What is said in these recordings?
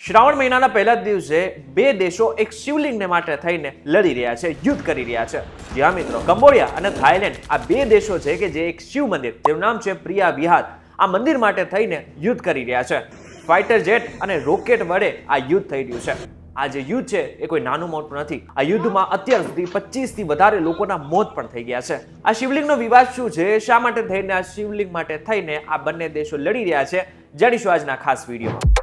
શ્રાવણ મહિનાના પહેલા જ દિવસે બે દેશો એક શિવલિંગને માટે થઈને લડી રહ્યા છે, યુદ્ધ કરી રહ્યા છે. જ્યાં મિત્રો કંબોડિયા અને થાઈલેન્ડ આ બે દેશો છે કે જે એક શિવ મંદિર, જેનું નામ છે પ્રિયા વિહાર, આ મંદિર માટે થઈને યુદ્ધ કરી રહ્યા છે. ફાઇટર જેટ અને રોકેટ વડે આ યુદ્ધ થઈ રહ્યું છે. આ જે યુદ્ધ છે એ કોઈ નાનું મોટું નથી. આ યુદ્ધમાં અત્યાર સુધી 25 થી વધારે લોકોના મોત પણ થઈ ગયા છે. આ શિવલિંગનો વિવાદ શું છે, શા માટે થઈને આ શિવલિંગ માટે થઈને આ બંને દેશો લડી રહ્યા છે, જાણીશું આજના ખાસ વિડીયોમાં.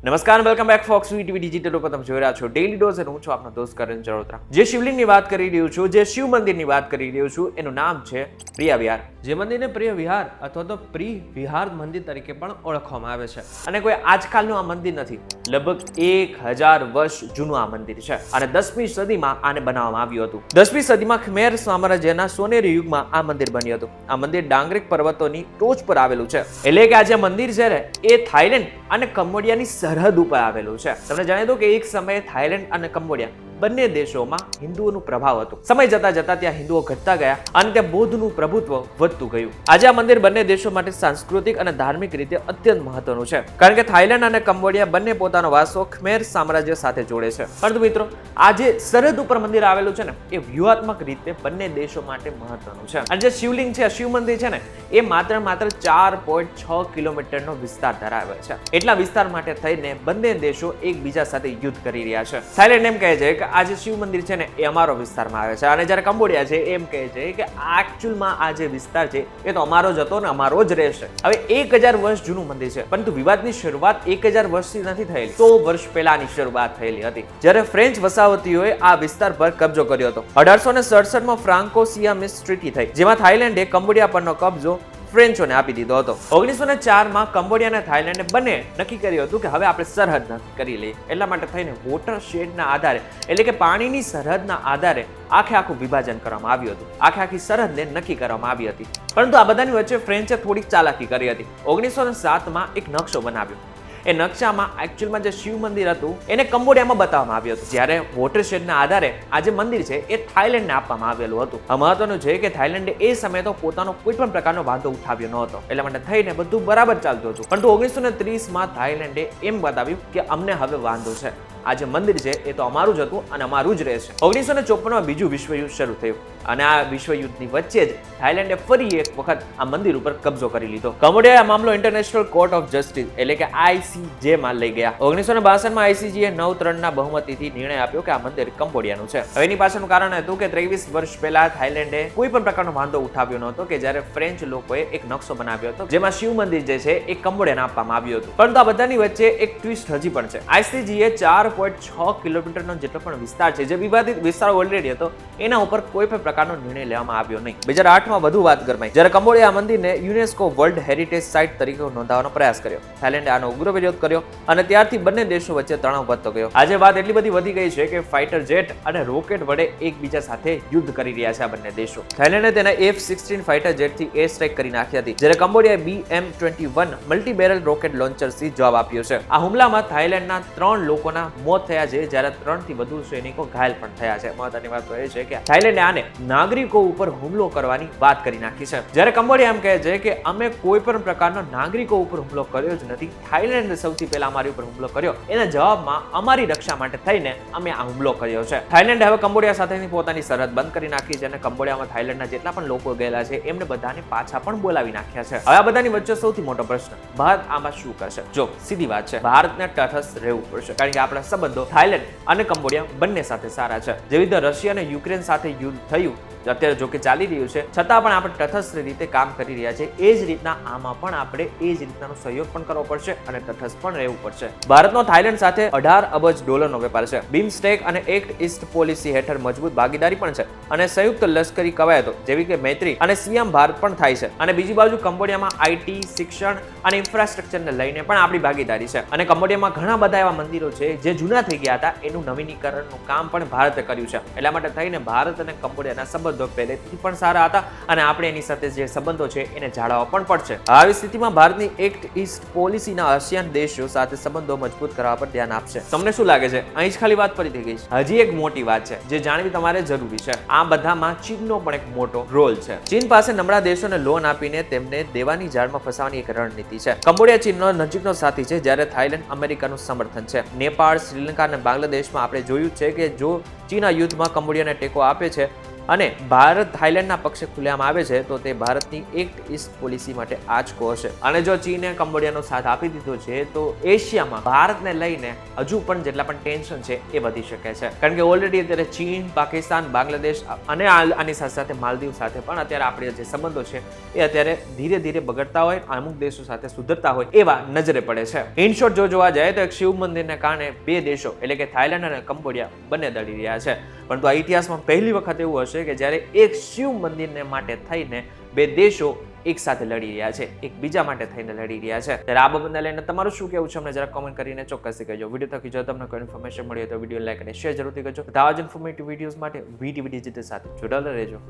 નમસ્કાર, welcome back Fox TV digital ઉપર તમે જોઈ રહ્યા છો ડેલી ડોઝ અને હું છું આપનો દોસ્ત કરણ જરોત્રા. જે શિવલિંગની વાત કરી રહ્યો છું, જે શિવ મંદિરની વાત કરી રહ્યો છું, એનું નામ છે પ્રિયા વિહાર. જે મંદિરને પ્રિય વિહાર અથવા તો પ્રિય વિહાર મંદિર તરીકે પણ ઓળખવામાં આવે છે. અને કોઈ આજકાલનું આ મંદિર નથી, લગભગ 1000 વર્ષ જૂનું આ મંદિર છે. અને 10મી સદીમાં આને બનાવવામાં આવ્યું હતું. 10મી સદીમાં ખમેર સામ્રાજ્યના સોનેરી યુગમાં આ મંદિર બન્યું હતું. આ મંદિર ડાંગરેક પર્વતોની ટોચ પર આવેલું છે. એટલે કે આ જે મંદિર છે ને એ થાઈલેન્ડ અને કંબોડિયાની સરહદ ઉપર આવેલું છે. તમને જણાવી દઉં કે એક સમયે થાઈલેન્ડ અને કંબોડિયા બંને દેશોમાં હિન્દુઓનું પ્રભાવ હતું. સમય જતા જતા ત્યાં હિન્દુઓ ઘટતા ગયા અને ત્યાં બૌદ્ધનું પ્રભુત્વ વધતું ગયું. આજે આ મંદિર બંને દેશો માટે સાંસ્કૃતિક અને ધાર્મિક રીતે અત્યંત મહત્વનું છે, કારણ કે થાઈલેન્ડ અને કંબોડિયા બંને પોતાનો વારસો ખમેર સામ્રાજ્ય સાથે જોડે છે. પરંતુ મિત્રો, આ જે સરહદ ઉપર મંદિર આવેલું છે ને એ વ્યૂહાત્મક રીતે બંને દેશો માટે મહત્વનું છે. અને જે શિવલિંગ છે, શિવ મંદિર છે ને એ માત્ર 4.6 કિલોમીટરનો વિસ્તાર ધરાવે છે. એટલા વિસ્તાર માટે થઈને બંને દેશો એકબીજા સાથે યુદ્ધ કરી રહ્યા છે. થાઈલેન્ડ એમ કહે છે કે આ જે શિવ મંદિર છે ને એ અમારો વિસ્તારમાં આવે છે, અને જ્યારે કંબોડિયા છે એમ કહે છે કે એકચ્યુઅલમાં આ જે વિસ્તાર છે એ તો અમારો જ હતો ને અમારો જ રહેશે. હવે 1000 વર્ષ જૂનું મંદિર છે, પરંતુ વિવાદની શરૂઆત 1000 વર્ષથી નથી થયેલી, 100 વર્ષ પહેલાની શરૂઆત થયેલી હતી, જ્યારે ફ્રેન્ચ વસાહતીઓએ આ વિસ્તાર પર કબજો કર્યો હતો. 1867માં ફ્રાન્કો સિયામિસ ટ્રીટી થઈ, જેમાં થાઈલેન્ડે કંબોડિયા પરનો કબજો ફ્રેન્ચોને આપી દીધો હતો. 1904માં કંબોડિયા અને થાઈલેન્ડે બંને નક્કી કર્યું હતું કે હવે આપણે સરહદ નક્કી કરી લઈએ. એટલા માટે થઈને વોટર શેડના આધારે, એટલે કે પાણીની સરહદના આધારે આખું વિભાજન કરવામાં આવ્યું હતું. આખી સરહદને નક્કી કરવામાં આવી હતી. પરંતુ આ બધાની વચ્ચે ફ્રેન્ચે થોડીક ચાલાકી કરી હતી. 1907માં એક નકશો બનાવ્યો. એ નકશામાં એકચ્યુઅલમાં જે શિવ મંદિર હતું એને કંબોડિયામાં બતાવવામાં આવ્યું હતું, જ્યારે વોટરશેડના આધારે આ જે મંદિર છે એ થાઈલેન્ડને આપવામાં આવેલું હતું. આ મહત્વનું છે કે થાઈલેન્ડે એ સમયે તો પોતાનો કોઈ પણ પ્રકારનો વાંધો ઉઠાવ્યો નહોતો, એટલા માટે થઈને બધું બરાબર ચાલતું હતું. પરંતુ 1930માં થાઈલેન્ડે એમ બતાવ્યું કે અમને હવે વાંધો છે, આ જે મંદિર છે એ તો અમારું જ હતું અને અમારું જ રહેશે. 1954માં બીજું વિશ્વયુદ્ધ શરૂ થયું અને આ વિશ્વયુદ્ધની વચ્ચે જ થાઈલેન્ડે ફરી એક વખત આ મંદિર ઉપર કબજો કરી લીધો. કંબોડિયાએ આ મામલો ઇન્ટરનેશનલ કોર્ટ ઓફ જસ્ટિસ એટલે કે ICJ માં લઈ ગયા. 1962માં ICJ 9-3ના બહુમતીથી નિર્ણય આપ્યો કે આ મંદિર કંબોડિયાનું છે. હવે એની પાછળનું કારણ હતું કે 23 વર્ષ પહેલા થાઈલેન્ડે કોઈ પણ પ્રકારનો વાંધો ઉઠાવ્યો નહોતો કે જ્યારે ફ્રેન્ચ લોકોએ એક નકશો બનાવ્યો હતો જેમાં શિવ મંદિર જે છે એ કંબોડિયાને આપવામાં આવ્યું હતું. પરંતુ આ બધાની વચ્ચે એક ટ્વિસ્ટ હજી પણ છે. ICJએ 4.6 કિલોમીટરનો જેટલો પણ વિસ્તાર છે, જે વિવાદિત વિસ્તાર ઓલરેડી હતો, એના ઉપર કોઈ પણ પ્રકારનો નિર્ણય લેવામાં આવ્યો નહીં. 2008માં વધુ વાત ગરમાઈ, જ્યારે કંબોડિયા આ મંદિરને યુનેસ્કો વર્લ્ડ હેરિટેજ સાઇટ તરીકે નોંધાવવાનો પ્રયાસ કર્યો. થાઈલેન્ડે આનો ઉગ્ર વિરોધ કર્યો અને ત્યારથી બંને દેશો વચ્ચે તણાવ વધતો ગયો. આજે વાત એટલી બધી વધી ગઈ છે કે ફાઇટર જેટ અને રોકેટ વડે એકબીજા સાથે યુદ્ધ કરી રહ્યા છે આ બંને દેશો. થાઈલેન્ડે તેના F-16 ફાઇટર જેટથી એર સ્ટ્રાઇક કરી નાખી હતી, જ્યારે કંબોડિયાએ BM-21 મલ્ટી બેરલ રોકેટ લોન્ચરથી જવાબ આપ્યો છે. આ હુમલામાં થાઈલેન્ડના 3 લોકોના મોત થયા છે, જ્યારે 3 થી વધુ સૈનિકો ઘાયલ પણ થયા છે. મહત્વની વાત તો એ છે કે થાઈલેન્ડે આને નાગરિકો ઉપર હુમલો કરવાની વાત કરી નાખી છે, જ્યારે કંબોડિયા એમ કહે છે કે અમે કોઈ પણ પ્રકારનો નાગરિકો ઉપર હુમલો કર્યો જ નથી. થાઈલેન્ડે સૌથી પહેલા અમારી ઉપર હુમલો કર્યો, એના જવાબમાં અમારી રક્ષા માટે થઈને અમે આ હુમલો કર્યો છે. થાઈલેન્ડે હવે કંબોડિયા સાથેની પોતાની સરહદ બંધ કરી નાખી છે અને કંબોડિયામાં થાઈલેન્ડના જેટલા પણ લોકો ગયેલા છે એમને બધાને પાછા પણ બોલાવી નાખ્યા છે. હવે આ બધાની વચ્ચે સૌથી મોટો પ્રશ્ન, ભારત આમાં શું કરશે? જો સીધી વાત છે, ભારતને તટસ્થ રહેવું પડશે, કારણ કે આપણા સંબંધો થાઈલેન્ડ અને કંબોડિયા બંને સાથે સારા છે. જેવી રીતે રશિયા અને યુક્રેન સાથે યુદ્ધ થયું, અત્યારે જો કે ચાલી રહ્યું છે, છતાં પણ આપણે તટસ્થ રીતે કામ કરી રહ્યા છે. એ જ રીતના આમાં પણ આપણે એ જ રીતનો સહયોગ પણ કરવો પડશે અને તટસ્થ પણ રહેવું પડશે. ભારતનો થાઈલેન્ડ સાથે $18 અબજ નો વેપાર છે. બિમસ્ટેક અને એક્ટ ઈસ્ટ પોલિસી હેઠળ મજબૂત ભાગીદારી પણ છે અને સંયુક્ત લશ્કરી કવાયતો જેવી કે મૈત્રી અને સિયામ ભારત પણ થાય છે. અને બીજી બાજુ કંબોડિયામાં IT, શિક્ષણ અને ઇન્ફ્રાસ્ટ્રક્ચરને લઈને પણ આપણી ભાગીદારી છે. અને કંબોડિયામાં ઘણા બધા એવા મંદિરો છે જે જૂના થઈ ગયા હતા એનું નવીનીકરણનું કામ પણ ભારતે કર્યું છે. એટલા માટે થઈને ભારત અને કંબોડિયાના સંબંધો પહેલેથી પણ સારા હતા અને આપણે એની સાથે જે સંબંધો છે એને જાળવવા પણ પડશે. આવી સ્થિતિમાં ભારતની એક્ટ ઈસ્ટ પોલિસીના આસિયાન દેશો સાથે સંબંધો મજબૂત કરવા પર ધ્યાન આપશે. તમને શું લાગે છે? અહીં જ ખાલી વાત ફરી થઈ ગઈ છે? હજી એક મોટી વાત છે જે જાણવી તમારે જરૂરી છે. આ બધામાં ચીનનો પણ એક મોટો રોલ છે. ચીન પાસે નબળા દેશોને લોન આપીને તેમને દેવાની જાળમાં ફસાવવાની એક રણનીતિ છે. કંબોડિયા ચીનનો નજીકનો સાથી છે, જ્યારે થાઈલેન્ડ અમેરિકાનું સમર્થન છે. નેપાળ, શ્રીલંકા અને બાંગ્લાદેશમાં આપણે જોયું છે કે જો ચીન આ યુદ્ધમાં કંબોડિયાને ટેકો આપે છે અને ભારત થાઈલેન્ડના પક્ષે ખુલ્લેઆમ આવે છે તો તે ભારતની એક્ટ ઈસ્ટ પોલિસી માટે આંચકો હશે. અને જો ચીને કંબોડિયાનો સાથ આપી દીધો છે તો એશિયામાં ભારતને લઈને હજુ પણ જેટલા પણ ટેન્શન છે એ વધી શકે છે. કારણ કે ઓલરેડી અત્યારે ચીન, પાકિસ્તાન, બાંગ્લાદેશ અને આની સાથે સાથે માલદીવ સાથે પણ અત્યારે આપણે જે સંબંધો છે એ અત્યારે ધીરે ધીરે બગડતા હોય, અમુક દેશો સાથે સુધરતા હોય એવા નજરે પડે છે. ઇન શોર્ટ જો જોવા જાય તો એક શિવ મંદિરને કારણે બે દેશો એટલે કે થાઈલેન્ડ અને કંબોડિયા બંને દળી રહ્યા છે. પરંતુ આ ઇતિહાસમાં પહેલી વખત એવું હશે કે જ્યારે એક શિવ મંદિરને માટે થઈને બે દેશો એક સાથે લડી રહ્યા છે, એકબીજા માટે થઈને લડી રહ્યા છે. ત્યારે આ બાબતને લઈને તમારું શું કહેવું છે અમને જરા કોમેન્ટ કરીને ચોક્કસથી કહેજો. વિડીયો થકી જો તમને કોઈ ઇન્ફોર્મેશન મળી હોય તો વિડીયો લાઈક અને શેર જરૂરથી કરજો. આવા જ ઇન્ફોર્મેટિવ વિડીયોઝ માટે વીટીવી ડિજિટલ સાથે જોડાયેલા રહેજો.